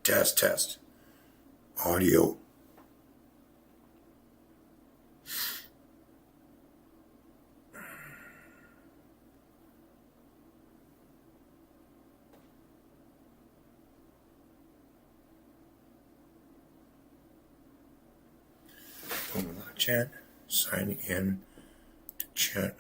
Test, test. Audio. Chat. Signing in to chat.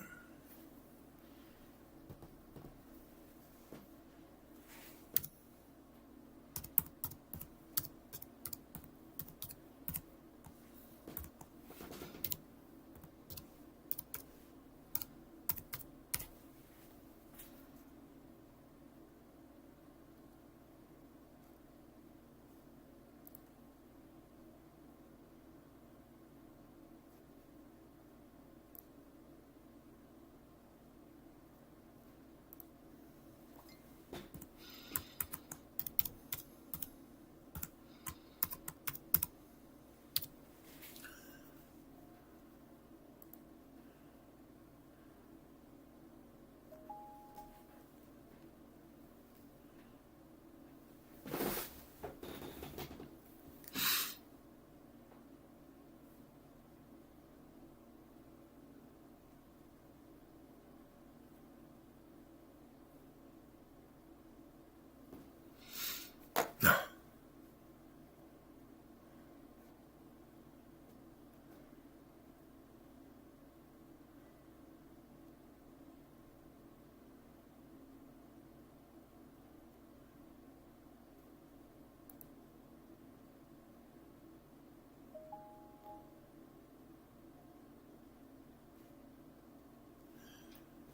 No.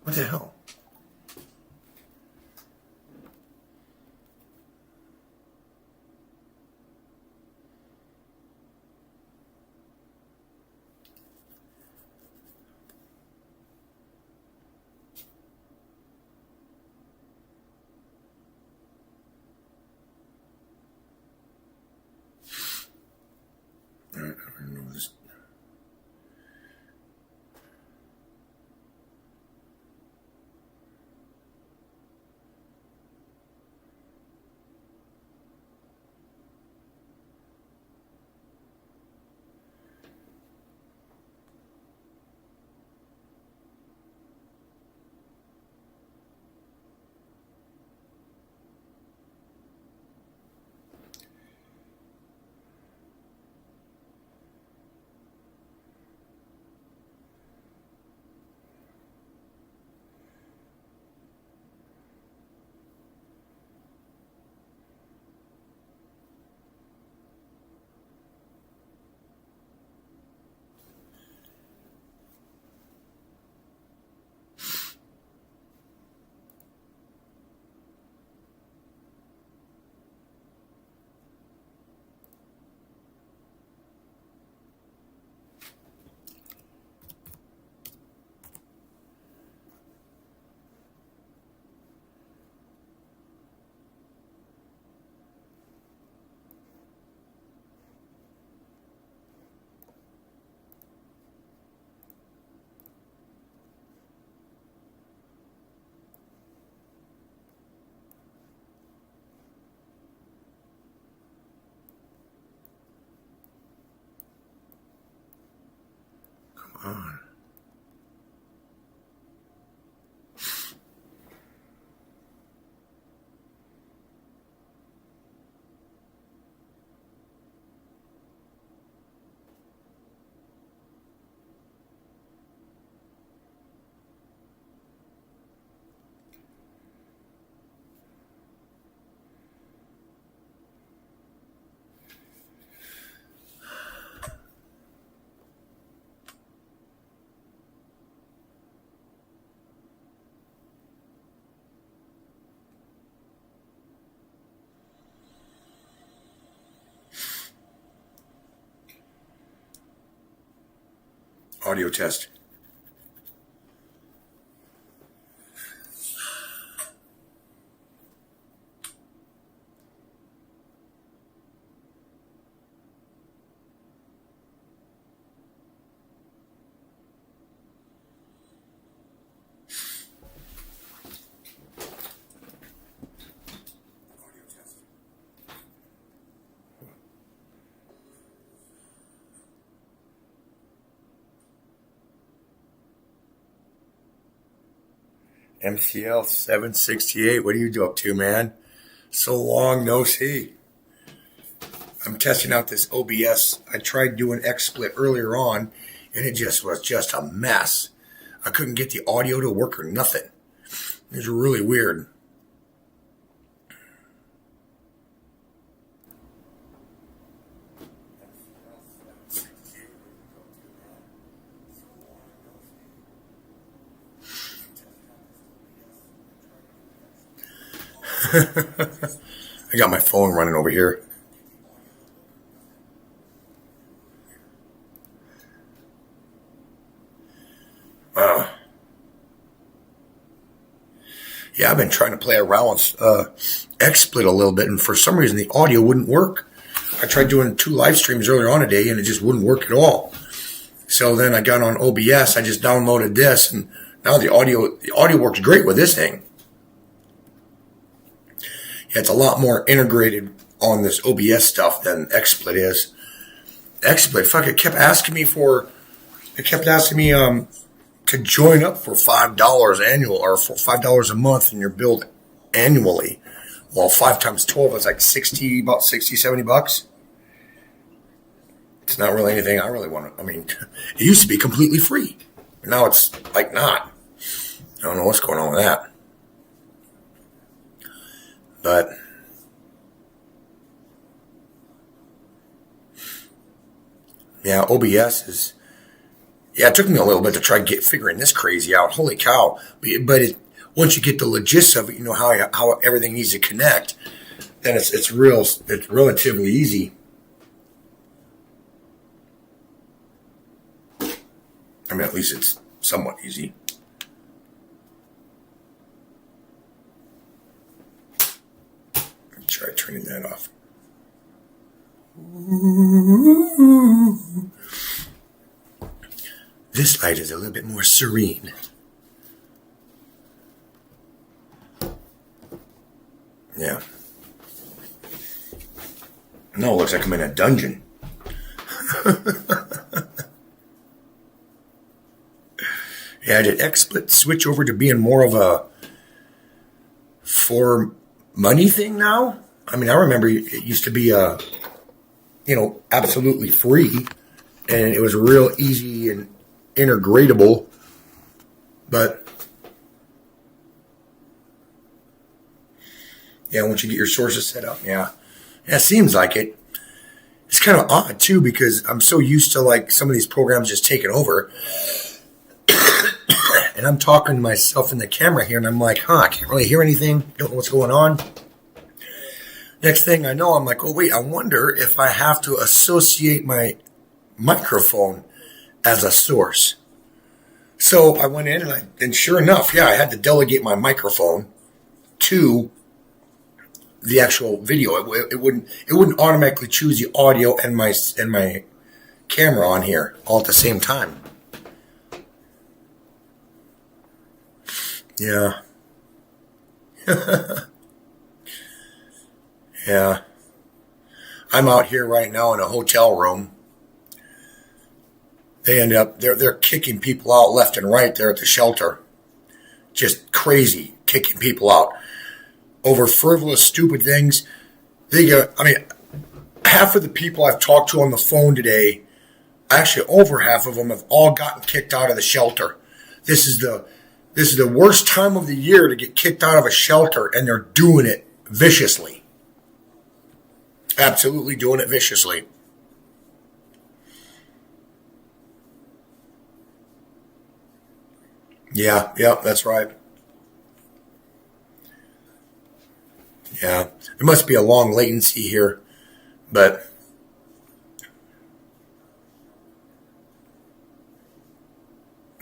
What the hell? I don't know this. Come on. Audio test. MCL 768. What are you up to, man? So long no see. I'm testing out this OBS. I tried doing XSplit earlier on, and it just was just a mess. I couldn't get the audio to work or nothing. It was really weird. I got my phone running over here. Yeah, I've been trying to play around with XSplit a little bit, and for some reason the audio wouldn't work. I tried doing 2 live streams earlier on today, and it just wouldn't work at all. So then I got on OBS. I just downloaded this, and now the audio works great with this thing. Yeah, it's a lot more integrated on this OBS stuff than XSplit is. XSplit, it kept asking me to join up for $5 annual or for $5 a month in your build annually. Well, 5 times 12 is like about 60, 70 bucks. It's not really anything I really want to. I mean, it used to be completely free. But now it's like not. I don't know what's going on with that. But yeah, OBS is. Yeah, it took me a little bit to try figuring this crazy out. Holy cow! But once you get the gist of it, you know how everything needs to connect. Then it's relatively easy. I mean, at least it's somewhat easy. Let me try turning that off. This light is a little bit more serene. Yeah. No, it looks like I'm in a dungeon. Yeah, did XSplit switch over to being more of a for money thing now? I mean, I remember it used to be absolutely free, and it was real easy and integratable, but yeah, once you get your sources set up, yeah, it seems like it. It's kind of odd too, because I'm so used to like some of these programs just taking over, and I'm talking to myself in the camera here, and I'm like, I can't really hear anything, don't know what's going on. Next thing I know, I'm like, oh wait, I wonder if I have to associate my microphone as a source. So I went in and sure enough, yeah, I had to delegate my microphone to the actual video. It wouldn't automatically choose the audio and my camera on here all at the same time. Yeah. Yeah. I'm out here right now in a hotel room. They end up, they're kicking people out left and right there at the shelter. Just crazy, kicking people out. Over frivolous, stupid things. Half of the people I've talked to on the phone today, actually over half of them have all gotten kicked out of the shelter. This is the worst time of the year to get kicked out of a shelter, and they're doing it viciously. Absolutely doing it viciously. Yeah, that's right. Yeah, there must be a long latency here, but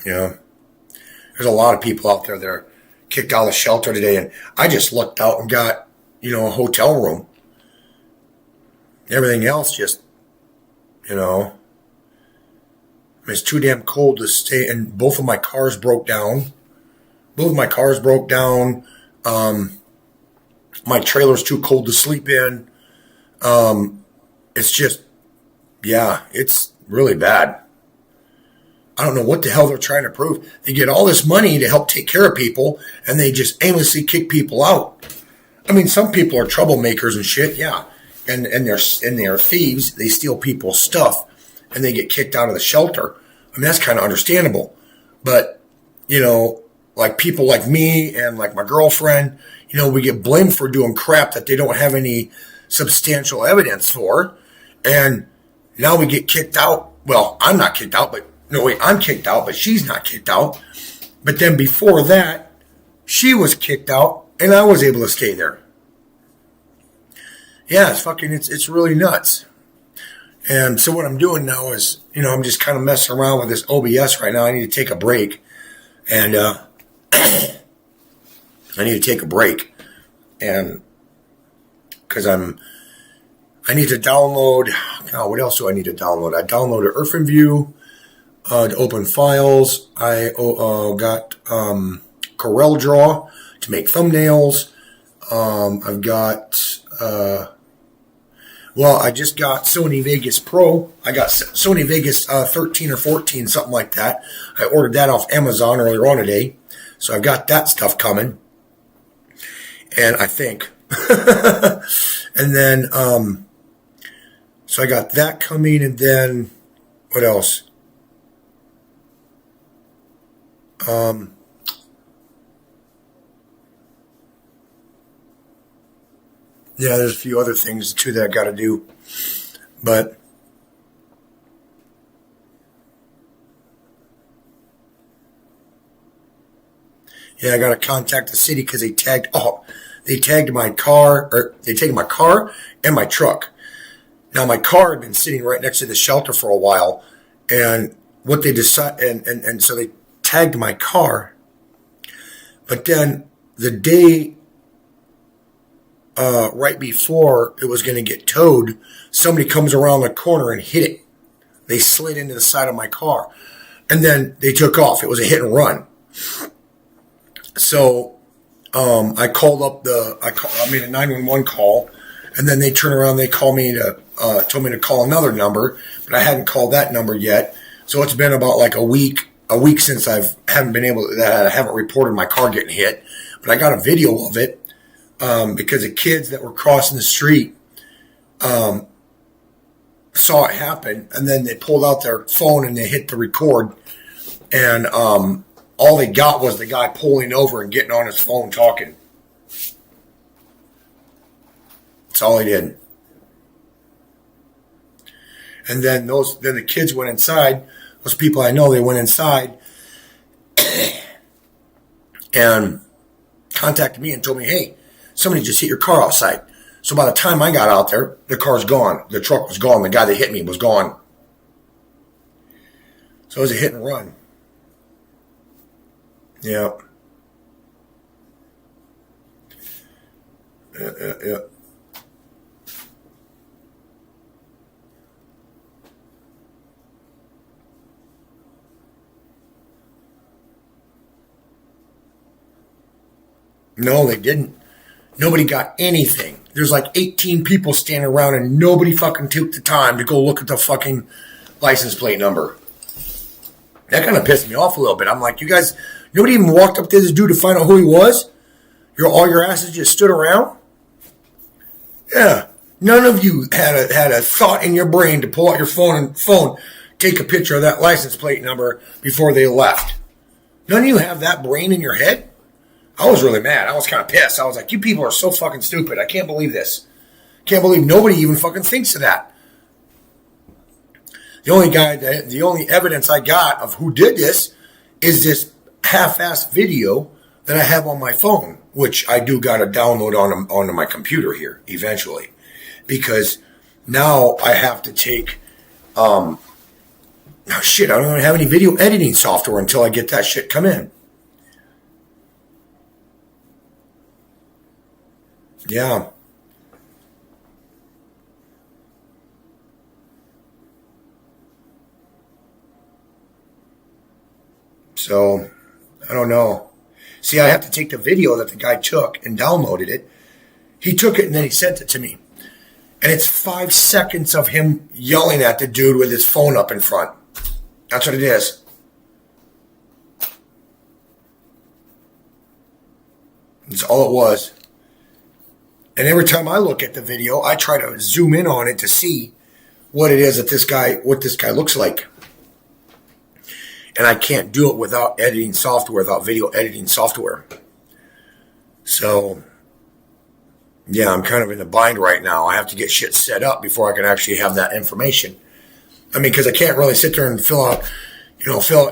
yeah, there's a lot of people out there that are kicked out of the shelter today, and I just lucked out and got, a hotel room. Everything else just, it's too damn cold to stay, and both of my cars broke down. My trailer's too cold to sleep in. It's just, yeah, it's really bad. I don't know what the hell they're trying to prove. They get all this money to help take care of people, and they just aimlessly kick people out. I mean, some people are troublemakers and shit, yeah. And they're thieves. They steal people's stuff, and they get kicked out of the shelter. I mean, that's kind of understandable. But, you know, like people like me and like my girlfriend, you know, we get blamed for doing crap that they don't have any substantial evidence for. And now we get kicked out. Well, I'm not kicked out, but no, wait, I'm kicked out, but she's not kicked out. But then before that, she was kicked out and I was able to stay there. Yeah, it's really nuts. And so what I'm doing now is, you know, I'm just kind of messing around with this OBS right now. I need to take a break. And I need to take a break. And because I need to download, what else do I need to download? I downloaded OrphanView to open files. I got CorelDRAW to make thumbnails. I've got, I just got Sony Vegas Pro. I got Sony Vegas 13 or 14, something like that. I ordered that off Amazon earlier on today. So I've got that stuff coming. And I think. And then, so I got that coming, and then, what else? Yeah, there's a few other things too that I got to do, but yeah, I got to contact the city because they tagged my car, or they tagged my car and my truck. Now my car had been sitting right next to the shelter for a while, and what they decided, and so they tagged my car, but then the day right before it was going to get towed, somebody comes around the corner and hit it. They slid into the side of my car, and then they took off. It was a hit and run. So I called up I made a 911 call, and then they turned around. They called me told me to call another number, but I hadn't called that number yet. So it's been about like a week since I haven't reported my car getting hit. But I got a video of it. Because the kids that were crossing the street saw it happen, and then they pulled out their phone and they hit the record, and all they got was the guy pulling over and getting on his phone talking. That's all he did. And then the kids went inside. Those people I know, they went inside and contacted me and told me, hey, somebody just hit your car outside. So by the time I got out there, the car's gone. The truck was gone. The guy that hit me was gone. So it was a hit and run. Yeah. Yeah. No, they didn't. Nobody got anything. There's like 18 people standing around and nobody fucking took the time to go look at the fucking license plate number. That kind of pissed me off a little bit. I'm like, you guys, nobody even walked up to this dude to find out who he was? All your asses just stood around? Yeah. None of you had a thought in your brain to pull out your phone, take a picture of that license plate number before they left. None of you have that brain in your head? I was really mad. I was kind of pissed. I was like, you people are so fucking stupid. I can't believe this. Can't believe nobody even fucking thinks of that. The only evidence I got of who did this is this half-assed video that I have on my phone, which I do got to download onto my computer here eventually, because now I have to take, I don't even have any video editing software until I get that shit come in. Yeah. So, I don't know. See, I have to take the video that the guy took and downloaded it. He took it and then he sent it to me. And it's 5 seconds of him yelling at the dude with his phone up in front. That's what it is. That's all it was. And every time I look at the video, I try to zoom in on it to see what it is that what this guy looks like. And I can't do it without editing software, without video editing software. So, yeah, I'm kind of in a bind right now. I have to get shit set up before I can actually have that information. I mean, because I can't really sit there and fill out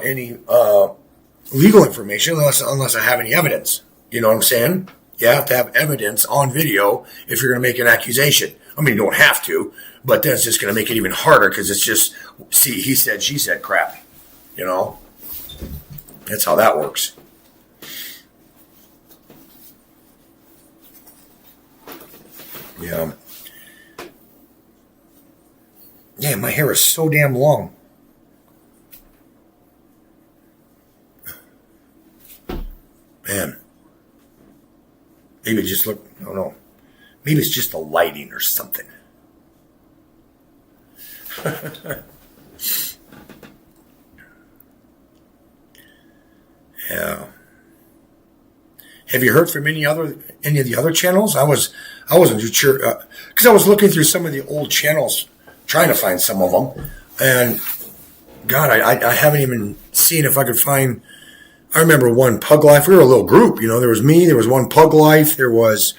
any legal information unless I have any evidence. You know what I'm saying? You have to have evidence on video if you're going to make an accusation. I mean, you don't have to, but then it's just going to make it even harder because it's just, see, he said, she said crap. You know? That's how that works. Yeah. Yeah, my hair is so damn long. Man. Maybe it just look, I don't know. Maybe it's just the lighting or something. Yeah. Have you heard from any of the other channels? I wasn't too sure because I was looking through some of the old channels trying to find some of them, and God, I haven't even seen if I could find. I remember one Pug Life. We were a little group, you know. There was me. There was one Pug Life. There was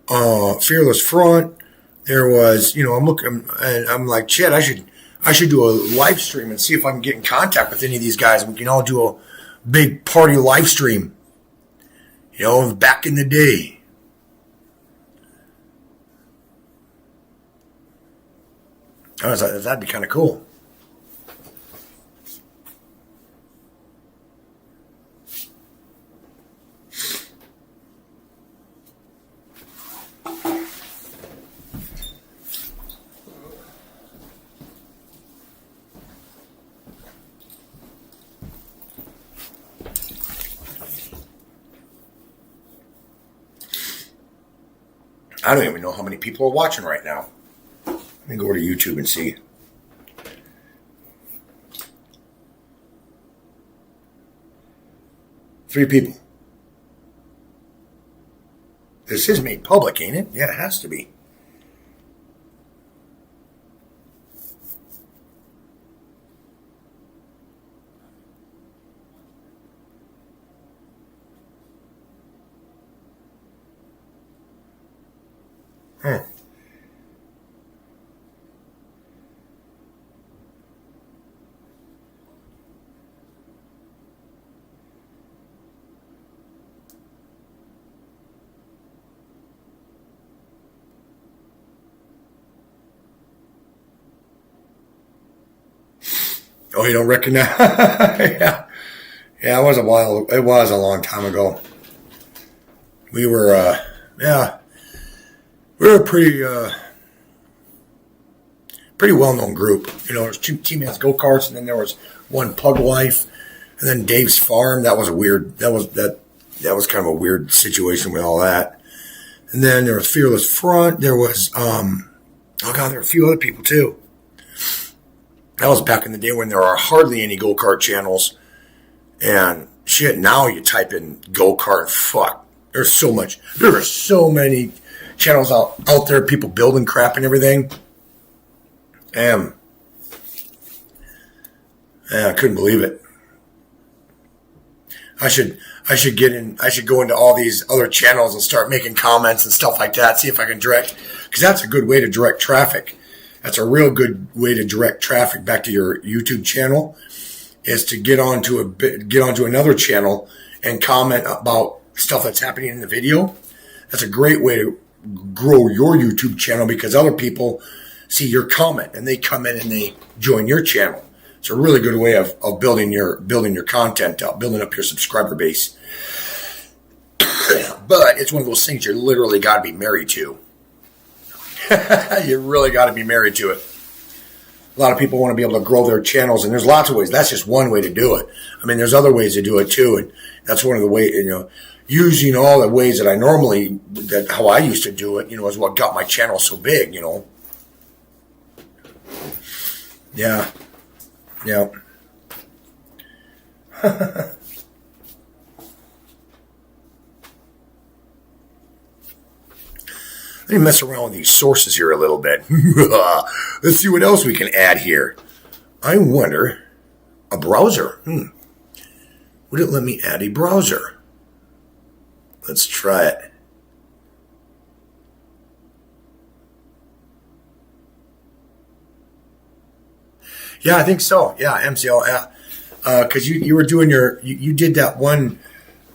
Fearless Front. There was, you know, I'm looking and I'm like, shit, I should do a live stream and see if I can get in contact with any of these guys. We can all do a big party live stream. You know, back in the day. I was like, that'd be kind of cool. I don't even know how many people are watching right now. Let me go over to YouTube and see. Three people. This is made public, ain't it? Yeah, it has to be. Huh. Oh, you don't recognize? Yeah. Yeah, it was a while. It was a long time ago. We were, we were a pretty well-known group. You know, there was T-Man's Go-Karts, and then there was one Pug Life, and then Dave's Farm. That was kind of a weird situation with all that. And then there was Fearless Front. There was, there were a few other people too. That was back in the day when there are hardly any go-kart channels. And shit, now you type in go-kart, fuck. There are so many channels out there, people building crap and everything. And I couldn't believe it. I should go into all these other channels and start making comments and stuff like that, see if I can direct, because that's a good way to direct traffic. That's a real good way to direct traffic back to your YouTube channel, is to get onto another channel and comment about stuff that's happening in the video. That's a great way to grow your YouTube channel, because other people see your comment and they come in and they join your channel. It's a really good way of building your content up, building up your subscriber base. But it's one of those things you literally got to be married to. You really got to be married to it. A lot of people want to be able to grow their channels, and there's lots of ways. That's just one way to do it. I mean, there's other ways to do it too, and that's one of the ways, you know, using all the ways that how I used to do it, you know, is what got my channel so big, you know. Yeah. Yeah. Let me mess around with these sources here a little bit. Let's see what else we can add here. I wonder, a browser. Would it let me add a browser? Let's try it. Yeah, I think so. Yeah, MCL. Because you were doing you did that one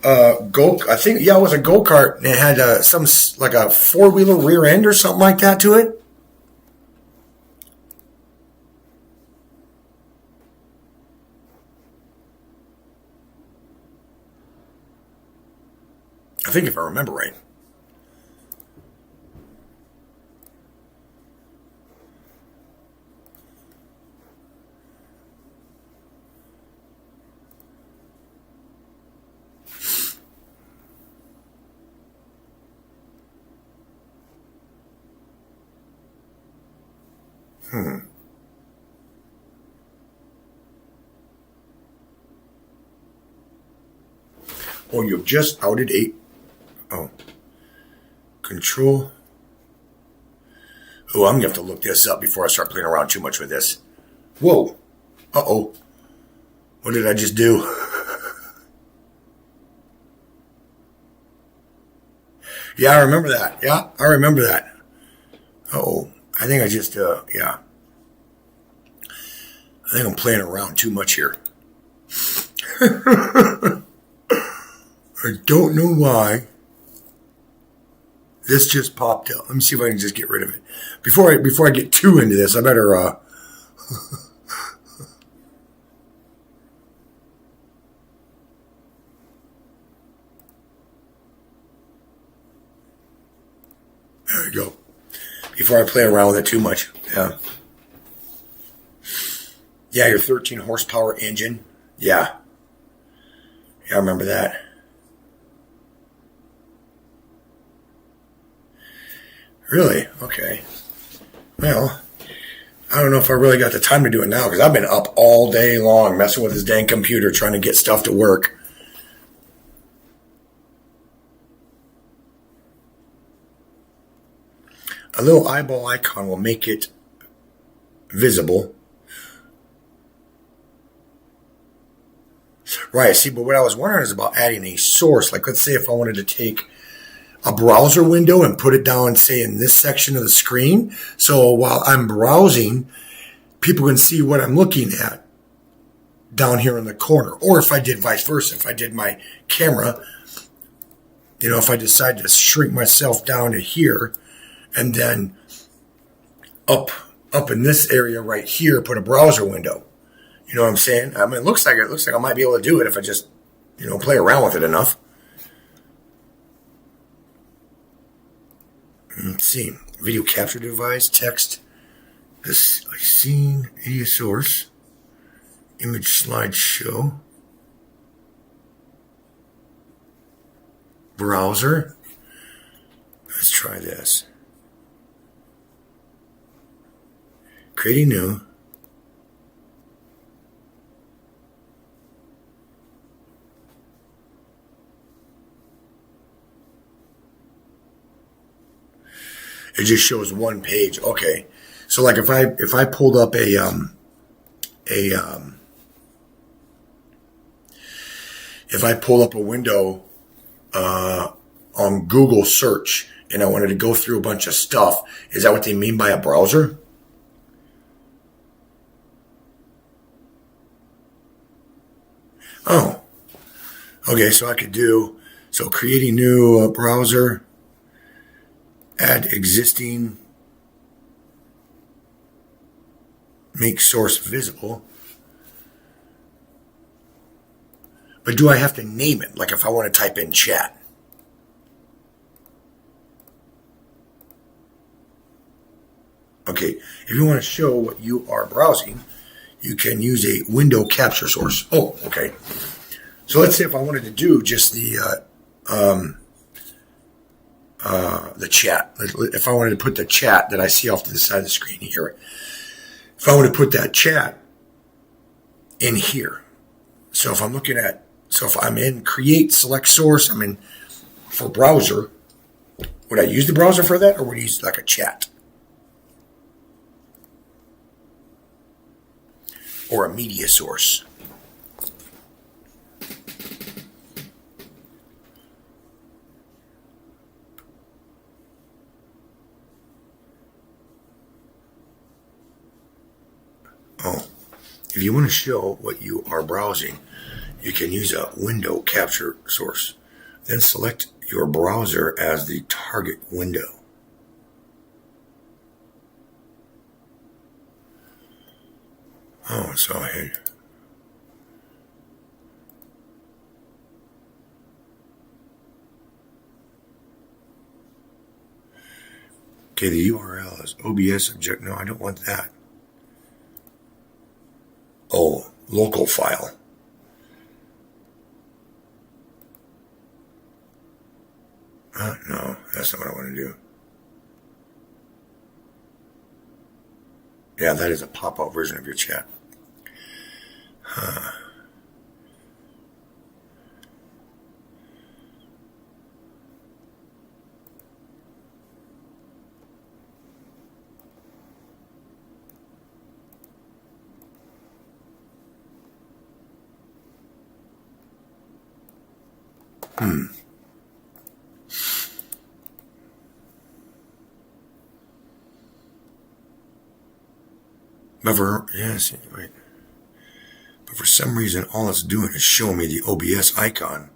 I think, yeah, it was a go-kart, and it had some like a four-wheeler rear end or something like that to it. I think if I remember right. Oh, you've just outed control. Oh, I'm going to have to look this up before I start playing around too much with this. Whoa. Uh-oh. What did I just do? Yeah, I remember that. Yeah, I remember that. Uh-oh. I think I just, yeah. I think I'm playing around too much here. I don't know why. This just popped up. Let me see if I can just get rid of it. Before I get too into this, I better, there we go. Before I play around with it too much. Yeah. Yeah, your 13 horsepower engine. Yeah. Yeah, I remember that. Really? Okay. Well, I don't know if I really got the time to do it now because I've been up all day long messing with this dang computer trying to get stuff to work. A little eyeball icon will make it visible. Right, see, but what I was wondering is about adding a source. Like, let's say if I wanted to take a browser window and put it down, say, in this section of the screen. So while I'm browsing, people can see what I'm looking at down here in the corner. Or if I did vice versa, if I did my camera, if I decide to shrink myself down to here and then up in this area right here, put a browser window. You know what I'm saying? I mean, it looks like I might be able to do it if I just, play around with it enough. Let's see. Video capture device, text, this scene, media source, image slideshow, browser. Let's try this. Creating new. It just shows one page. Okay. So like if I pulled up if I pull up a window on Google search and I wanted to go through a bunch of stuff, is that what they mean by a browser? Oh. Okay, so I could do creating new browser. Add existing, make source visible. But do I have to name it? Like if I want to type in chat. Okay, if you want to show what you are browsing, you can use a window capture source. Oh, okay. So let's say if I wanted to do just the chat. If I wanted to put the chat that I see off to the side of the screen here, if I want to put that chat in here. So if I'm if I'm in create, select source, I'm in for browser, Would I use the browser for that, or would I use like a chat? Or a media source? Oh, if you want to show what you are browsing, you can use a window capture source. Then select your browser as the target window. Oh, so I... Okay, the URL is OBS object. No, I don't want that. Oh, local file. No, that's not what I want to do. Yeah, that is a pop-out version of your chat. Huh. Yes, wait. But for some reason, all it's doing is showing me the OBS icon.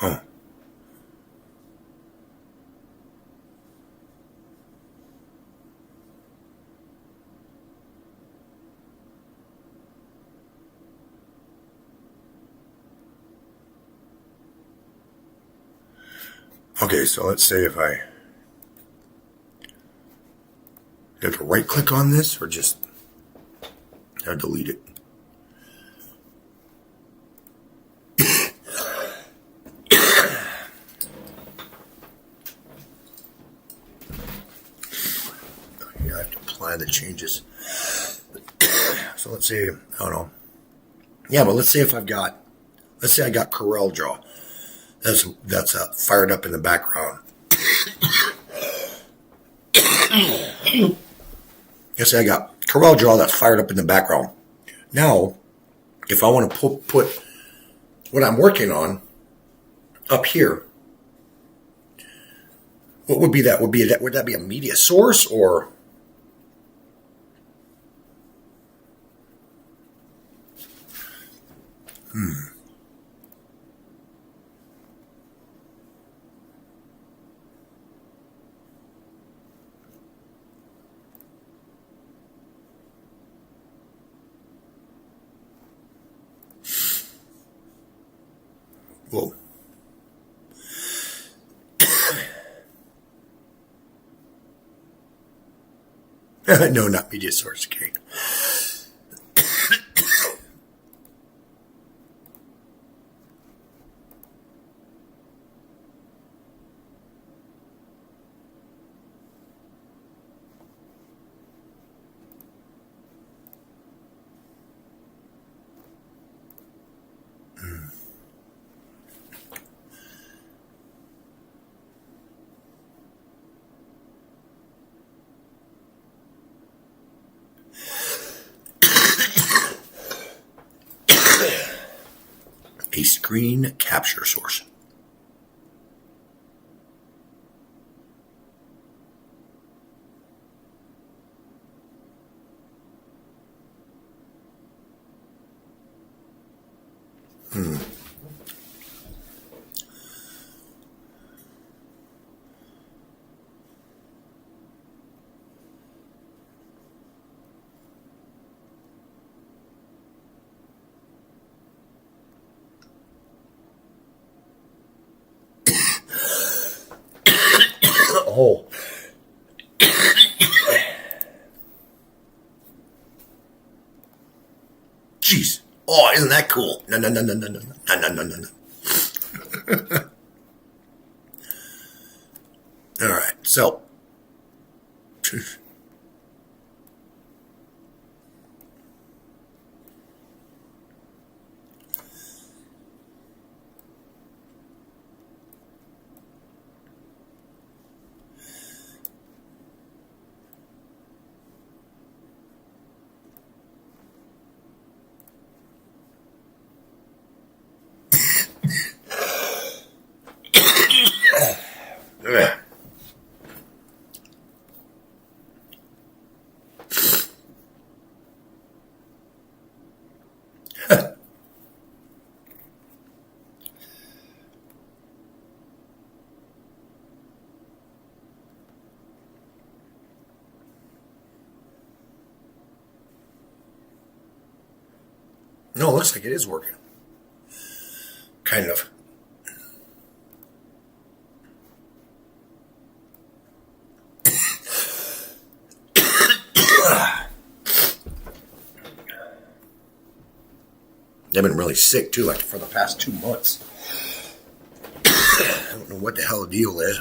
Oh. Okay, so let's say if I have to right click on this or just delete it. Yeah, I have to apply the changes. So let's say, I don't know. Yeah, but let's say if I got Corel Draw. That's fired up in the background. Let's say I got Corel Draw that's fired up in the background. Now, if I want to put what I'm working on up here, what would be that? Would that be a media source or? Whoa. No, not media source. Okay. A screen capture source. Oh. Jeez. Oh, isn't that cool? No. All So, no, it looks like it is working. Kind of. I've been really sick too, like for the past 2 months. I don't know what the hell the deal is.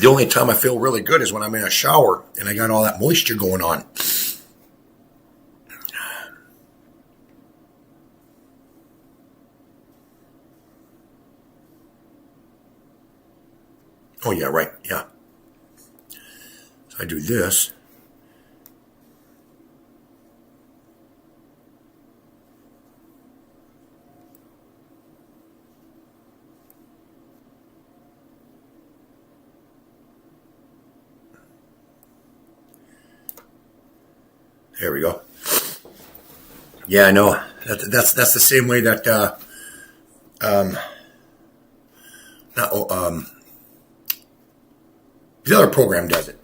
The only time I feel really good is when I'm in a shower and I got all that moisture going on. Oh yeah, right, yeah. So I do this. There we go. Yeah, I know. That's the same way that the other program does it.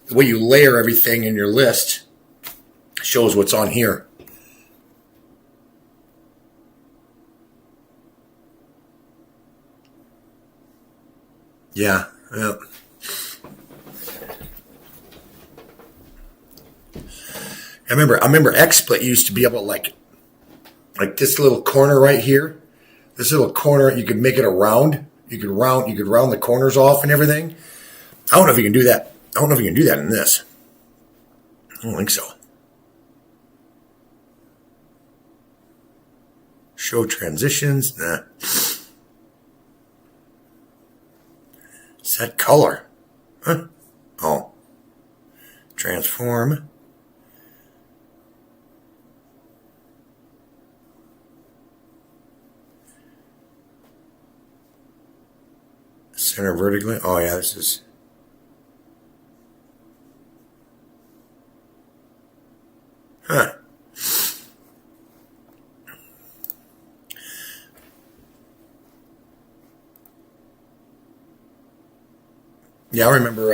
The way you layer everything in your list shows what's on here. Yeah. Yeah. I remember XSplit used to be able to like this little corner right here. This little corner, you could make it a round. You could round the corners off and everything. I don't know if you can do that. I don't know if you can do that in this. I don't think so. Show transitions. Nah. Set color. Huh? Oh. Transform. Center vertically. Oh yeah, this is. Huh. Yeah, I remember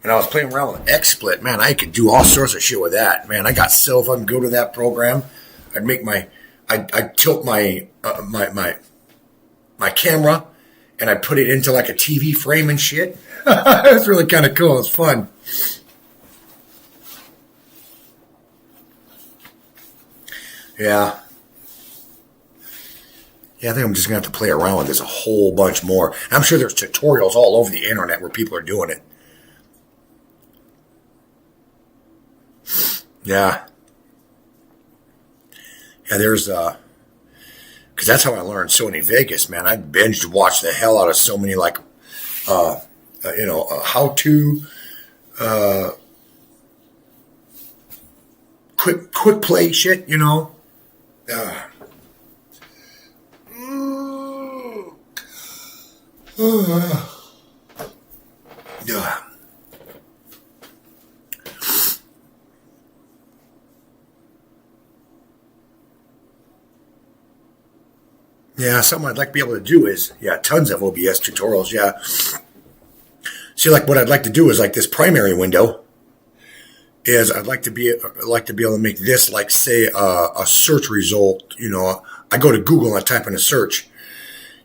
when I was playing around with XSplit, man, I could do all sorts of shit with that. Man, I got so if I can go to that program, I'd make I'd tilt my camera and I put it into like a TV frame and shit. It was really kind of cool. It was fun. Yeah. Yeah, I think I'm just going to have to play around with this a whole bunch more. I'm sure there's tutorials all over the internet where people are doing it. Yeah. Yeah, there's, because that's how I learned Sony Vegas, man. I binged watched the hell out of so many, like, how to, quick play shit, you know. Yeah. Yeah, something I'd like to be able to do is, tons of OBS tutorials, yeah. See, like what I'd like to do is like this primary window is I'd like to be able to make this like say a search result, you know. I go to Google and I type in a search,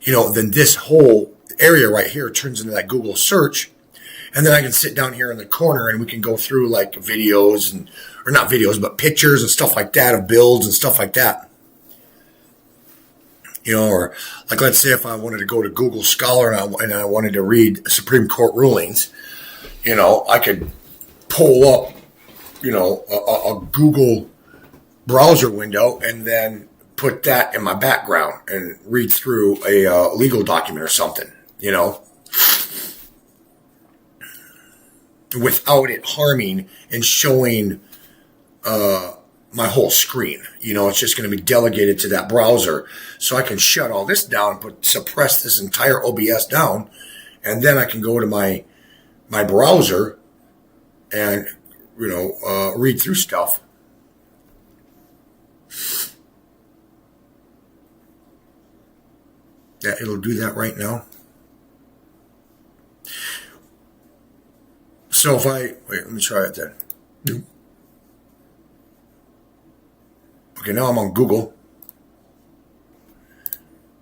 you know, then this whole area right here turns into that Google search. And then I can sit down here in the corner and we can go through like videos or not videos, but pictures and stuff like that of builds and stuff like that. Or like, let's say if I wanted to go to Google Scholar and I wanted to read Supreme Court rulings, I could pull up, a Google browser window and then put that in my background and read through a legal document or something, without it harming and showing my whole screen. It's just going to be delegated to that browser. So I can shut all this down and suppress this entire OBS down. And then I can go to my browser and, read through stuff. Yeah, it'll do that right now. So if wait, let me try it then. Okay, now I'm on Google.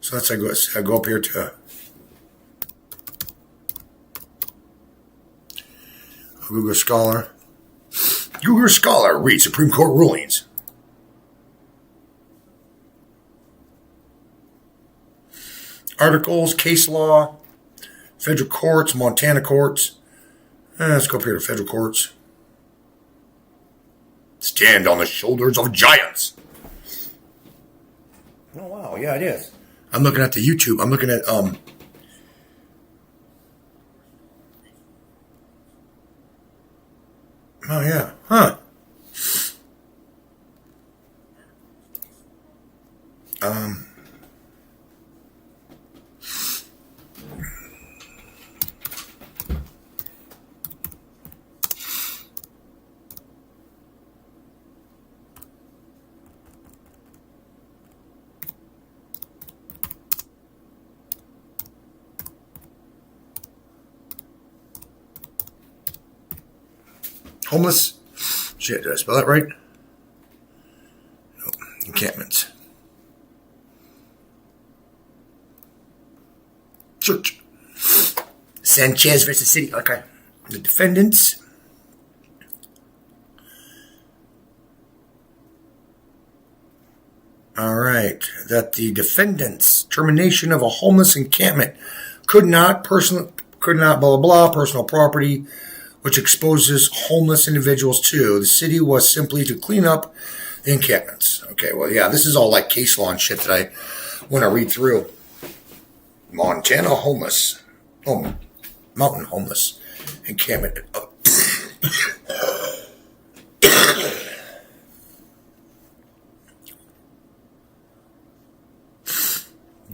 So I go up here to Google Scholar. Google Scholar, read Supreme Court rulings. Articles, case law, federal courts, Montana courts. Let's go up here to federal courts. Stand on the shoulders of giants. Oh, wow. Yeah, it is. I'm looking at the YouTube. I'm looking at, oh, yeah. Huh. Homeless. Shit, did I spell that right? No. Encampments. Church. Sanchez versus City. Okay. The defendants. All right. That the defendants' termination of a homeless encampment could not blah blah blah personal property, which exposes homeless individuals to. The city was simply to clean up the encampments. Okay, well, yeah, this is all like case law and shit that I want to read through. Montana homeless. Oh, mountain homeless encampment.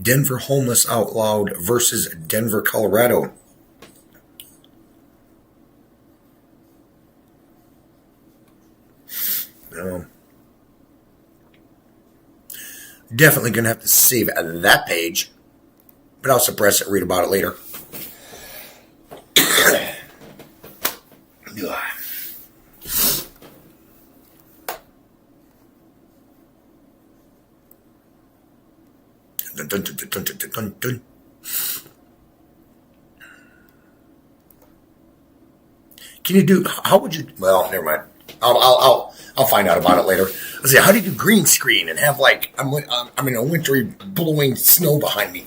Denver homeless out loud versus Denver, Colorado. Definitely going to have to save that page, but I'll suppress it, read about it later. Dun, dun, dun, dun, dun, dun, dun, dun. Can you do? How would you? Well, never mind. I'll find out about it later. Let's see. How do you do green screen and have like I'm in a wintry blowing snow behind me?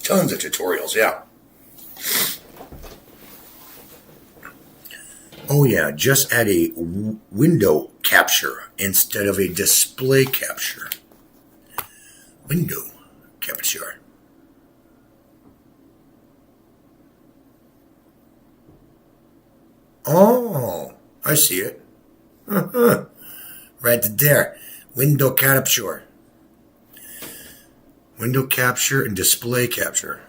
Tons of tutorials, yeah. Oh yeah, just add a window capture instead of a display capture. Window capture. Oh, I see it. Right there. Window capture. Window capture and display capture.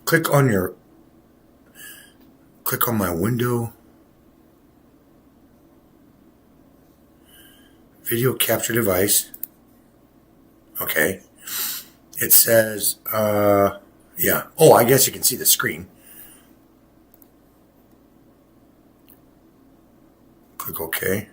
Click on my window. Video capture device. Okay. It says, yeah. Oh, I guess you can see the screen. Click OK.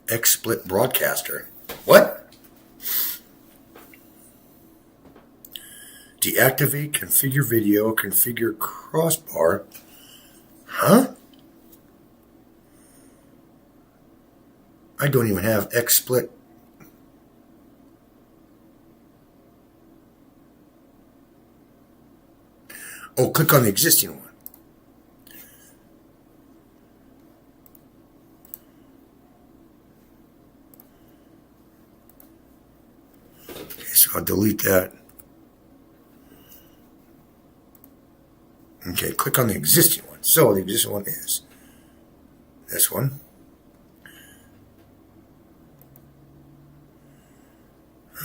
XSplit broadcaster. What? Deactivate, configure video, configure crossbar. Huh? I don't even have XSplit. Oh, click on the existing one. Okay, so I'll delete that. Okay, click on the existing one. So the existing one is this one.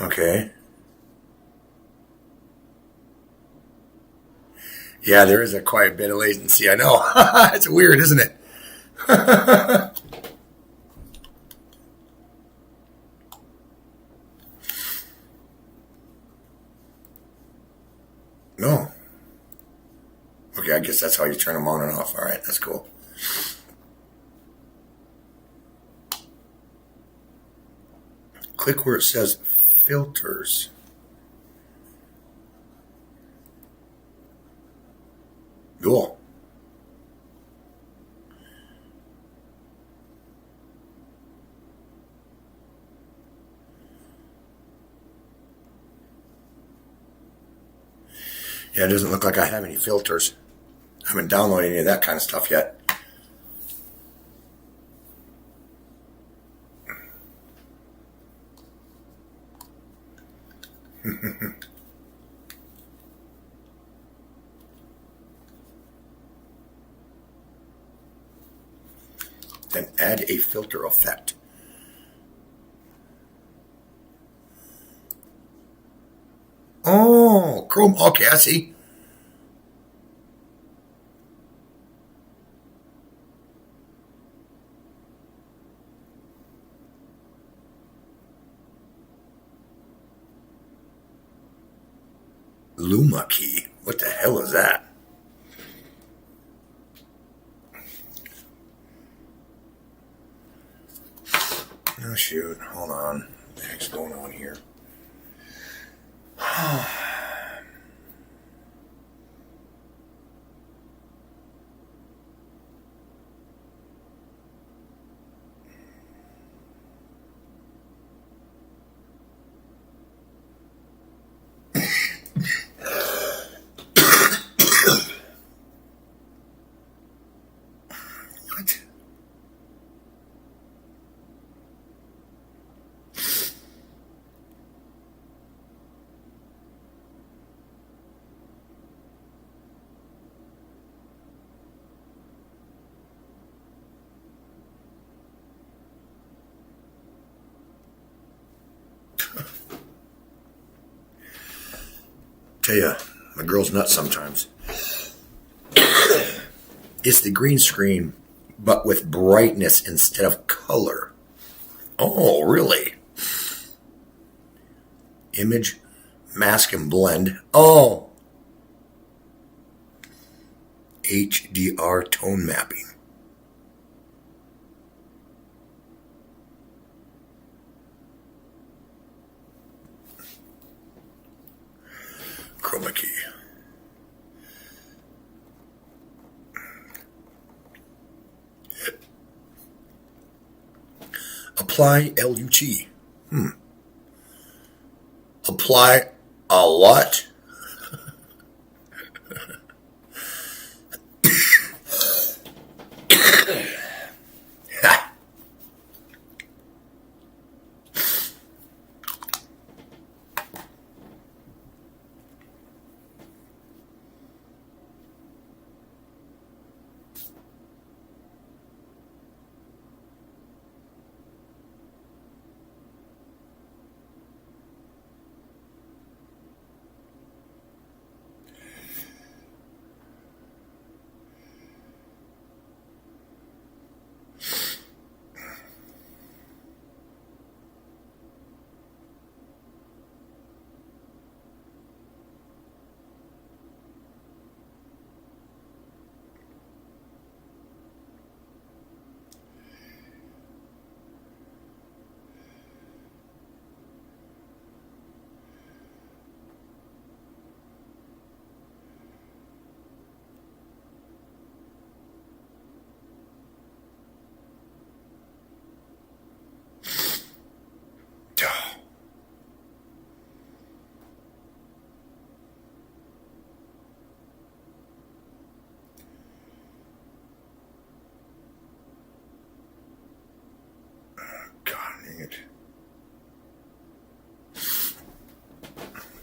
Okay. Yeah, there is a quite bit of latency. I know. It's weird, isn't it? No. Okay, I guess that's how you turn them on and off. All right, that's cool. Click where it says filters. Cool. Yeah, it doesn't look like I have any filters. I haven't downloaded any of that kind of stuff yet. Then add a filter effect. Oh, Chrome. Okay, I see. Luma key. What the hell is that? Oh, shoot. Hold on. What the heck's going on here? What? Tell ya, my girl's nuts sometimes. It's the green screen, but with brightness instead of color. Oh, really? Image, mask, and blend. Oh. HDR tone mapping. Chroma key. Apply LUT. Apply a what?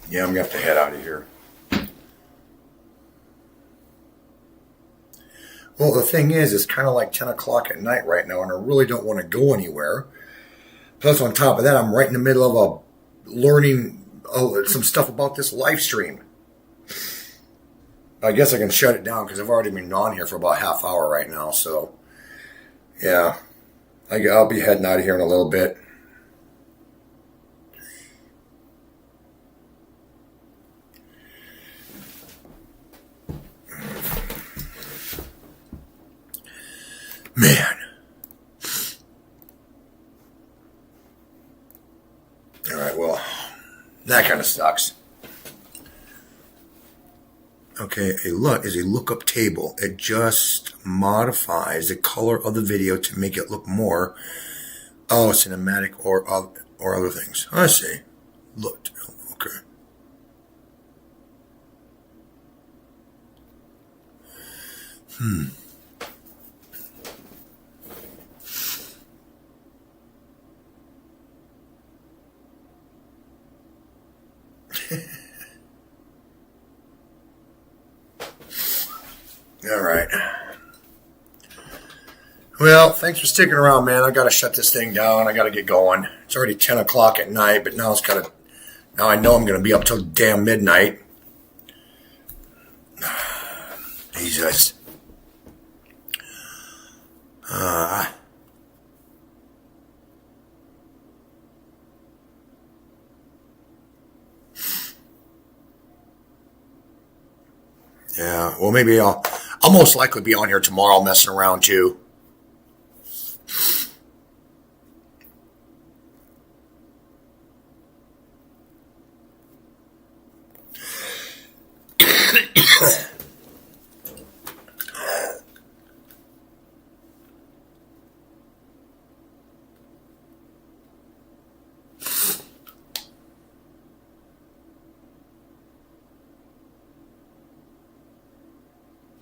Yeah, I'm going to have to head out of here. Well, the thing is, it's kind of like 10 o'clock at night right now, and I really don't want to go anywhere. Plus, on top of that, I'm right in the middle of learning some stuff about this live stream. I guess I can shut it down because I've already been on here for about half hour right now. So, yeah, I'll be heading out of here in a little bit. Man. All right, well, that kind of sucks. Okay, is a lookup table. It just modifies the color of the video to make it look more cinematic or other things. I see. Looked. Okay. All right. Well, thanks for sticking around, man. I got to shut this thing down. I got to get going. It's already 10 o'clock at night, but now now I know I'm going to be up till damn midnight. Jesus. Yeah, well, maybe I'll most likely be on here tomorrow messing around too.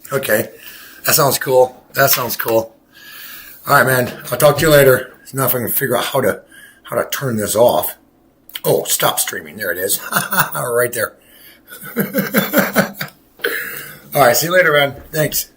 Okay, that sounds cool. All right, man. I'll talk to you later. Now if I can figure out how to turn this off. Oh, stop streaming. There it is. Right there. All right, see you later, man. Thanks.